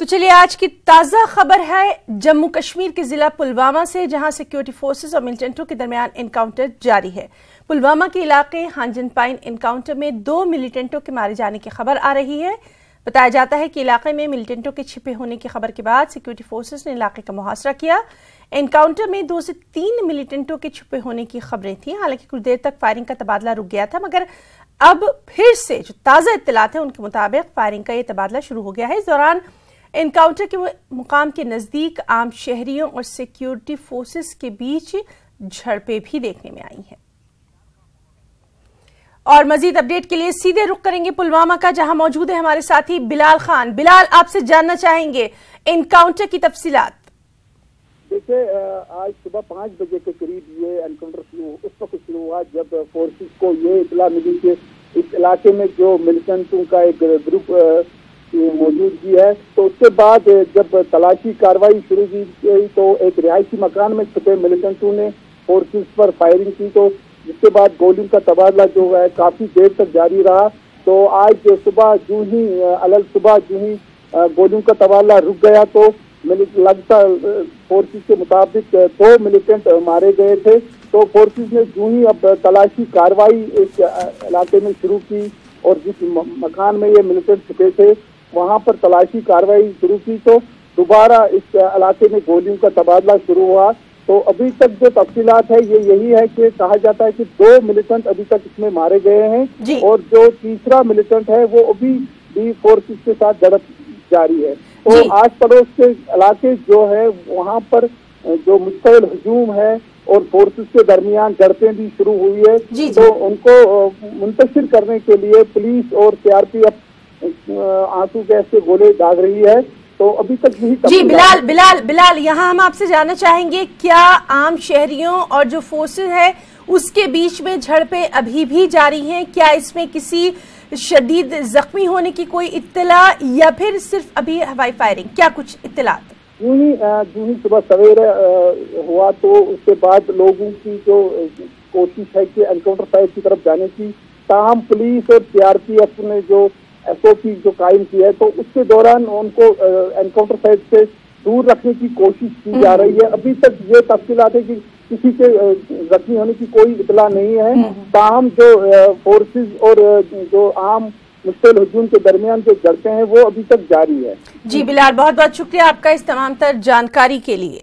تو چلیے آج کی تازہ خبر ہے جموں کشمیر کے ضلع پلوامہ سے، جہاں سیکیورٹی فورسز اور ملیٹنٹوں کے درمیان انکاؤنٹر جاری ہے۔ پلوامہ کے علاقے ہانجن پائن انکاؤنٹر میں 2 ملیٹنٹوں کے مارے جانے کی خبر آ رہی ہے۔ بتایا جاتا ہے کہ علاقے میں ملیٹنٹوں کے چھپے ہونے کی خبر کے بعد سیکیورٹی فورسز نے علاقے کا محاصرہ کیا۔ انکاؤنٹر میں 2 سے 3 ملیٹنٹوں کے چھپے ہونے کی خبریں تھیں، حالانکہ کچھ دیر تک فائرنگ کا تبادلہ رک گیا تھا، مگر اب پھر سے جو تازہ اطلاعات ہیں ان کے مطابق فائرنگ کا یہ تبادلہ شروع ہو گیا ہے۔ اس دوران انکاؤنٹر کے مقام کے نزدیک عام شہریوں اور سیکیورٹی فورسز کے بیچ جھڑپیں بھی دیکھنے میں آئی ہیں۔ اور مزید اپڈیٹ کے لیے سیدھے رخ کریں گے پلوامہ کا، جہاں موجود ہے ہمارے ساتھی بلال خان۔ بلال، آپ سے جاننا چاہیں گے انکاؤنٹر کی تفصیلات۔ دیکھیں، آج صبح 5 بجے کے قریب یہ انکاؤنٹر اس وقت شروع ہوا جب فورسز کو یہ اطلاع ملی کہ اس علاقے میں جو ملیٹنٹوں کا ایک گروپ موجودگی ہے، تو اس کے بعد جب تلاشی کاروائی شروع کی گئی تو ایک رہائشی مکان میں چھپے ملیٹنٹوں نے فورسز پر فائرنگ کی، تو جس کے بعد گولیوں کا تبادلہ جو ہے کافی دیر تک جاری رہا۔ تو آج صبح جو ہی گولیوں کا تبادلہ رک گیا تو لگتا فورسز کے مطابق 2 ملیٹنٹ مارے گئے تھے۔ تو فورسز نے جو ہی اب تلاشی کاروائی اس علاقے میں شروع کی اور جس مکان میں یہ ملیٹنٹ چھپے تھے وہاں پر تلاشی کاروائی شروع کی، تو دوبارہ اس علاقے میں گولیوں کا تبادلہ شروع ہوا۔ تو ابھی تک جو تفصیلات ہے یہ یہی ہے کہ کہا جاتا ہے کہ 2 ملیٹنٹ ابھی تک اس میں مارے گئے ہیں اور جو تیسرا ملیٹنٹ ہے وہ ابھی بھی فورسز کے ساتھ جھڑپ جاری ہے۔ تو آس پڑوس کے علاقے جو ہے وہاں پر جو مستقل ہجوم ہے اور فورسز کے درمیان جھڑپیں بھی شروع ہوئی ہے، تو ان کو منتشر کرنے کے لیے پولیس اور CRPF آنسو گیس سے گولے داغ رہی ہے۔ تو ابھی تک یہی بلال یہاں ہم آپ سے جاننا چاہیں گے، کیا عام شہریوں اور جو فورسز ہے اس کے بیچ میں جھڑپیں ابھی بھی جاری ہیں؟ کیا اس میں کسی شدید زخمی ہونے کی کوئی اطلاع یا پھر صرف ابھی ہوائی فائرنگ؟ کیا کچھ اطلاعات؟ جو ہی صبح سویرے ہوا تو اس کے بعد لوگوں کی جو کوشش ہے کہ انکاؤنٹر سائٹ کی طرف جانے کی، تاہم پولیس اور CRPF نے جو SOP جو قائم کی ہے تو اس کے دوران ان کو انکاؤنٹر سائٹ سے دور رکھنے کی کوشش کی جا رہی ہے۔ ابھی تک یہ تفصیلات ہے کہ کسی کے زخمی ہونے کی کوئی اطلاع نہیں ہے، تاہم جو فورسز اور جو عام مستقل ہجوم کے درمیان جو جھڑپیں ہیں وہ ابھی تک جاری ہے۔ جی بلال، بہت بہت شکریہ آپ کا اس تمام تر جانکاری کے لیے۔